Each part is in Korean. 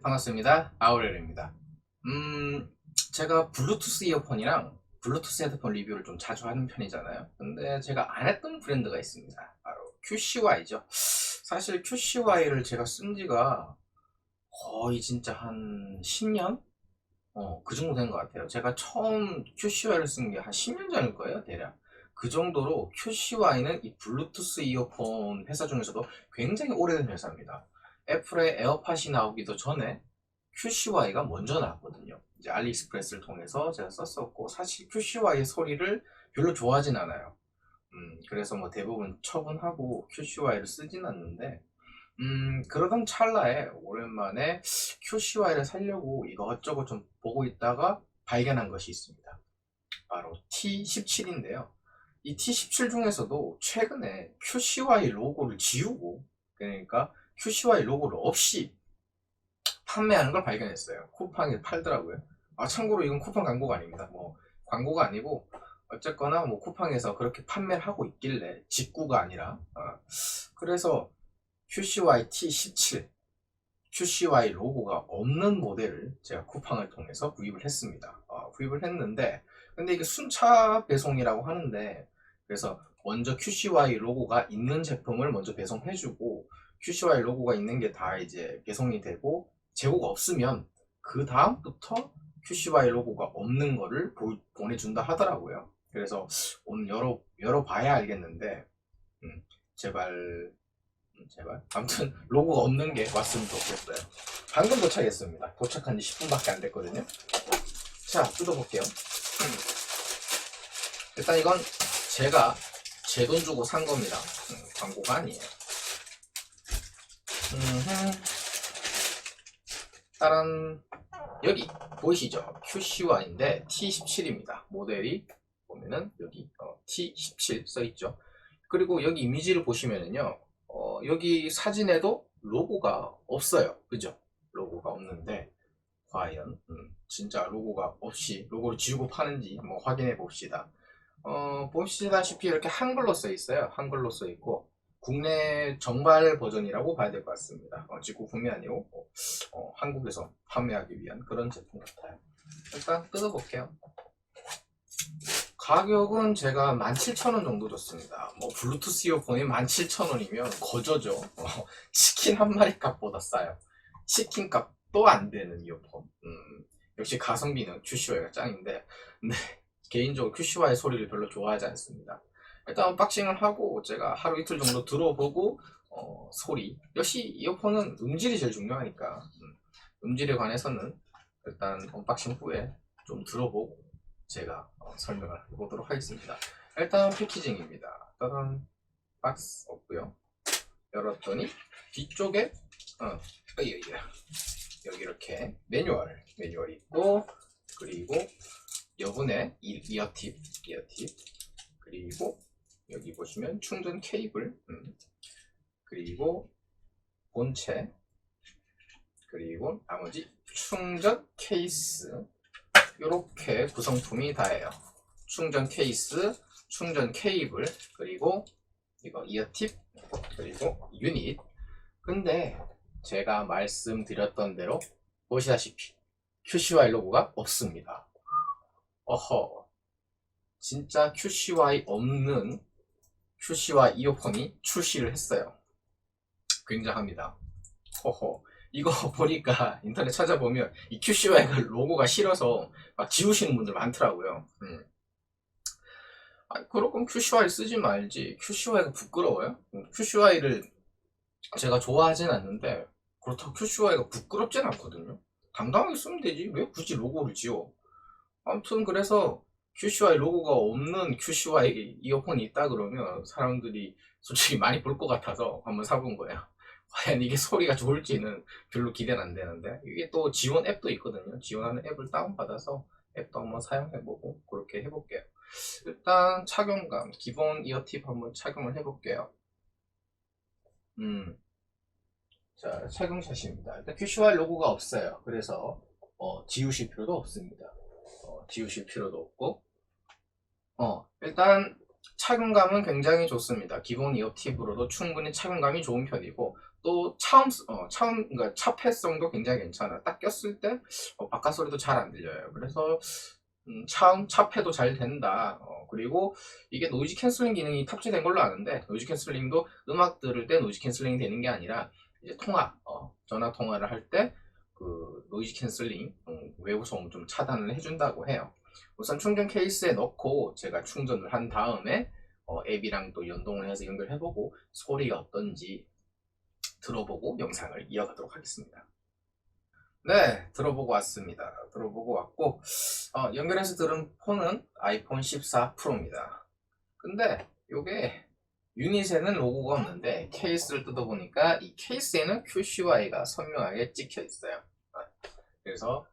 반갑습니다. 아우렐입니다. 제가 블루투스 이어폰이랑 블루투스 헤드폰 리뷰를 좀 자주 하는 편이잖아요. 근데 제가 안 했던 브랜드가 있습니다. 바로 QCY죠. 사실 QCY를 제가 쓴 지가 거의 진짜 한 10년? 그 정도 된 것 같아요. 제가 처음 QCY를 쓴 게 한 10년 전일 거예요, 대략. 그 정도로 QCY는 이 블루투스 이어폰 회사 중에서도 굉장히 오래된 회사입니다. 애플의 에어팟이 나오기도 전에 QCY가 먼저 나왔거든요. 이제 알리익스프레스를 통해서 제가 썼었고, 사실 QCY의 소리를 별로 좋아하진 않아요. 그래서 뭐 대부분 처분하고 QCY를 쓰진 않는데, 그러던 찰나에 오랜만에 QCY를 사려고 이것저것 좀 보고 있다가 발견한 것이 있습니다. 바로 T17인데요. 이 T17 중에서도 최근에 QCY 로고를 지우고, 그러니까 QCY 로고를 없이 판매하는 걸 발견했어요. 쿠팡에 팔더라고요. 참고로 이건 쿠팡 광고가 아닙니다. 뭐 광고가 아니고 어쨌거나 뭐 쿠팡에서 그렇게 판매를 하고 있길래 직구가 아니라 그래서 QCY T17 QCY 로고가 없는 모델을 제가 쿠팡을 통해서 구입을 했습니다. 구입을 했는데 근데 이게 순차 배송이라고 하는데 그래서 먼저 QCY 로고가 있는 제품을 먼저 배송해주고 QCY 로고가 있는 게 다 이제 배송이 되고 재고가 없으면 그 다음부터 QCY 로고가 없는 거를 보내준다 하더라고요. 그래서 오늘 열어봐야 알겠는데 제발 제발. 아무튼 로고가 없는 게 왔으면 좋겠어요. 방금 도착했습니다. 도착한 지 10분밖에 안 됐거든요. 자, 뜯어볼게요. 일단 이건 제가 제 돈 주고 산 겁니다. 광고가 아니에요. 따란 여기 보이시죠? QCY인데 T17입니다. 모델이 보면은 여기 T17 써있죠. 그리고 여기 이미지를 보시면은요. 여기 사진에도 로고가 없어요. 그죠? 로고가 없는데 과연 진짜 로고가 없이 로고를 지우고 파는지 뭐 확인해 봅시다. 보시다시피 이렇게 한글로 써 있어요. 한글로 써 있고 국내 정발 버전이라고 봐야 될 것 같습니다. 직구 국내 아니고 한국에서 판매하기 위한 그런 제품 같아요. 일단 뜯어볼게요. 가격은 제가 17,000원 정도 줬습니다. 뭐 블루투스 이어폰이 17,000원이면 거저죠. 치킨 한 마리 값보다 싸요. 치킨 값도 안 되는 이어폰. 역시 가성비는 QCY가 짱인데 근데 개인적으로 QCY 소리를 별로 좋아하지 않습니다. 일단 언박싱을 하고 제가 하루 이틀 정도 들어보고 소리 역시 이어폰은 음질이 제일 중요하니까 음질에 관해서는 일단 언박싱 후에 좀 들어보고 제가 설명을 해보도록 하겠습니다. 일단 패키징입니다. 다른 박스 없고요. 열었더니 뒤쪽에 여기 이렇게 매뉴얼이 있고 그리고 여분의 이어팁 그리고 여기 보시면 충전 케이블 그리고 본체 그리고 나머지 충전 케이스 이렇게 구성품이 다예요. 충전 케이스, 충전 케이블, 그리고 이거 이어팁, 그리고 유닛. 근데 제가 말씀드렸던 대로 보시다시피 QCY 로고가 없습니다. 어허, 진짜 QCY 없는 QCY 이어폰이 출시를 했어요. 굉장합니다. 허허. 이거 보니까 인터넷 찾아보면 이 QCY가 로고가 싫어서 막 지우시는 분들 많더라고요. 그럴 거면 QCY 쓰지 말지. QCY가 부끄러워요? QCY를 제가 좋아하진 않는데 그렇다고 QCY가 부끄럽진 않거든요. 당당하게 쓰면 되지. 왜 굳이 로고를 지워? 아무튼 그래서 QCY 로고가 없는 QCY 이어폰이 있다 그러면 사람들이 솔직히 많이 볼 것 같아서 한번 사본 거예요. 과연 이게 소리가 좋을지는 별로 기대는 안 되는데 이게 또 지원 앱도 있거든요. 지원하는 앱을 다운받아서 앱도 한번 사용해보고 그렇게 해볼게요. 일단 착용감 기본 이어팁 한번 착용을 해볼게요. 자 착용샷입니다. 일단 QCY 로고가 없어요. 그래서 지우실 필요도 없습니다. 지우실 필요도 없고 일단 착용감은 굉장히 좋습니다. 기본 이어팁으로도 충분히 착용감이 좋은 편이고 또 그러니까 차폐성도 굉장히 괜찮아. 딱 꼈을 때 바깥 소리도 잘 안 들려요. 그래서 차폐도 잘 된다. 그리고 이게 노이즈 캔슬링 기능이 탑재된 걸로 아는데, 노이즈 캔슬링도 음악 들을 때 노이즈 캔슬링이 되는 게 아니라 이제 전화 통화를 할 때 그 노이즈 캔슬링, 외부 소음 좀 차단을 해준다고 해요. 우선 충전 케이스에 넣고 제가 충전을 한 다음에 앱이랑 또 연동을 해서 연결해보고 소리가 어떤지 들어보고 영상을 이어가도록 하겠습니다. 네, 들어보고 왔습니다. 들어보고 왔고, 연결해서 들은 폰은 아이폰 14 프로입니다. 근데 이게 유닛에는 로고가 없는데 케이스를 뜯어보니까 이 케이스에는 QCY가 선명하게 찍혀 있어요. 그래서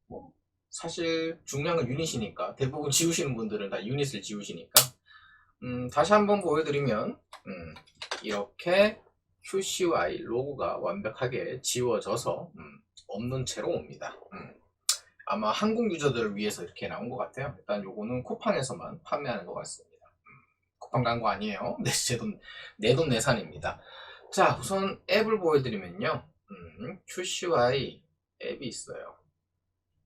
뭐 사실 중요한 건 유닛이니까, 대부분 지우시는 분들은 다 유닛을 지우시니까, 다시 한번 보여드리면 이렇게 QCY 로고가 완벽하게 지워져서 없는 채로 옵니다. 아마 한국 유저들을 위해서 이렇게 나온 것 같아요. 일단 요거는 쿠팡에서만 판매하는 것 같습니다. 쿠팡 광고 아니에요. 내돈 내산입니다. 자, 우선 앱을 보여드리면요. QCY 앱이 있어요.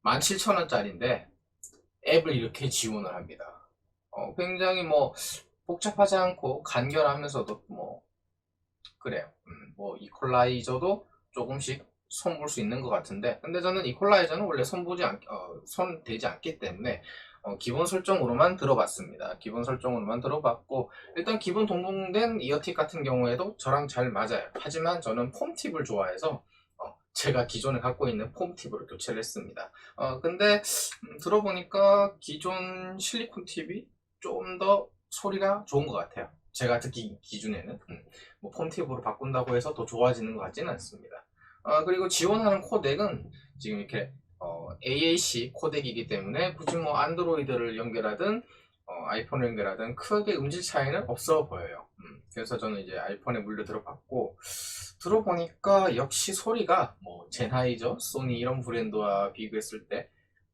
17,000원짜리인데 앱을 이렇게 지원을 합니다. 굉장히 뭐 복잡하지 않고 간결하면서도 뭐 그래요. 뭐 이퀄라이저도 조금씩 손볼 수 있는 것 같은데, 근데 저는 이퀄라이저는 원래 손 대지 않기 때문에 기본 설정으로만 들어봤습니다. 기본 설정으로만 들어봤고, 일단 기본 동봉된 이어팁 같은 경우에도 저랑 잘 맞아요. 하지만 저는 폼팁을 좋아해서 제가 기존에 갖고 있는 폼팁으로 교체를 했습니다. 근데 들어보니까 기존 실리콘 팁이 좀 더 소리가 좋은 것 같아요. 제가 듣기 기준에는 뭐 폼팁으로 바꾼다고 해서 더 좋아지는 것 같지는 않습니다. 그리고 지원하는 코덱은 지금 이렇게 AAC 코덱이기 때문에 굳이 뭐 안드로이드를 연결하든 아이폰을 연결하든 크게 음질 차이는 없어 보여요. 그래서 저는 이제 아이폰에 물려 들어봤고, 들어보니까 역시 소리가 뭐 제나이저, 소니 이런 브랜드와 비교했을 때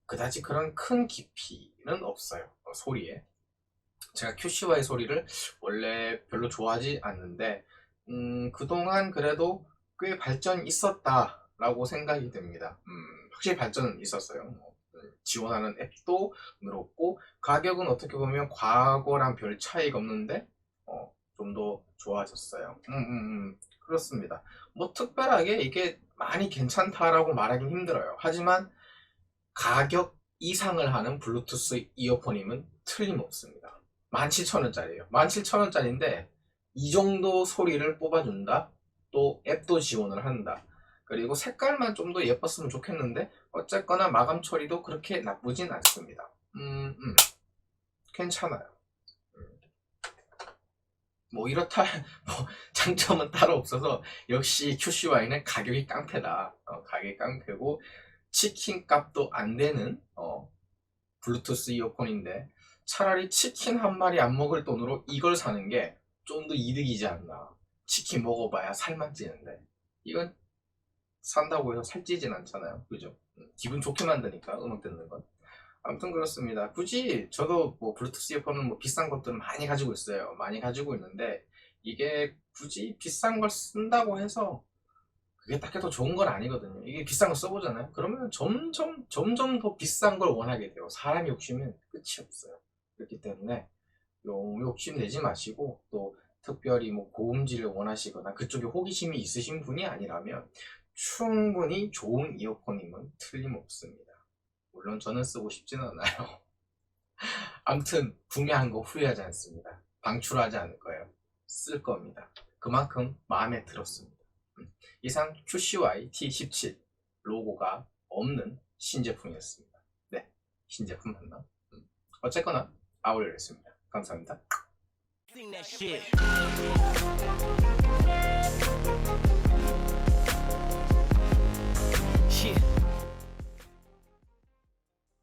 그다지 그런 큰 깊이는 없어요. 소리에. 제가 QCY 소리를 원래 별로 좋아하지 않는데 그동안 그래도 꽤 발전이 있었다라고 생각이 됩니다. 확실히 발전은 있었어요. 지원하는 앱도 늘었고, 가격은 어떻게 보면 과거랑 별 차이가 없는데 좀 더 좋아졌어요. 그렇습니다. 뭐 특별하게 이게 많이 괜찮다라고 말하긴 힘들어요. 하지만 가격 이상을 하는 블루투스 이어폰임은 틀림없습니다. 17,000원짜리예요. 17,000원짜리인데 이 정도 소리를 뽑아준다. 또 앱도 지원을 한다. 그리고 색깔만 좀 더 예뻤으면 좋겠는데 어쨌거나 마감 처리도 그렇게 나쁘진 않습니다. 괜찮아요. 뭐 이렇다 뭐 장점은 따로 없어서 역시 QCY는 가격이 깡패다. 가격이 깡패고 치킨 값도 안 되는 블루투스 이어폰인데, 차라리 치킨 한 마리 안 먹을 돈으로 이걸 사는 게 좀 더 이득이지 않나. 치킨 먹어봐야 살만 찌는데 이건 산다고 해서 살찌진 않잖아요. 그죠? 기분 좋게 만드니까 음악 듣는 건. 아무튼 그렇습니다. 굳이 저도 뭐 블루투스 이어폰은 뭐 비싼 것들은 많이 가지고 있어요. 많이 가지고 있는데 이게 굳이 비싼 걸 쓴다고 해서 그게 딱히 더 좋은 건 아니거든요. 이게 비싼 거 써보잖아요. 그러면 점점 더 비싼 걸 원하게 돼요. 사람이 욕심은 끝이 없어요. 그렇기 때문에 너무 욕심 내지 마시고, 또 특별히 뭐 고음질을 원하시거나 그쪽에 호기심이 있으신 분이 아니라면 충분히 좋은 이어폰임은 틀림없습니다. 물론 저는 쓰고 싶지는 않아요. 아무튼 구매한 거 후회하지 않습니다. 방출하지 않을 거예요. 쓸 겁니다. 그만큼 마음에 들었습니다. 이상 QCY T17 로고가 없는 신제품이었습니다. 네, 신제품 맞나? 어쨌거나 아울렛했습니다. 감사합니다.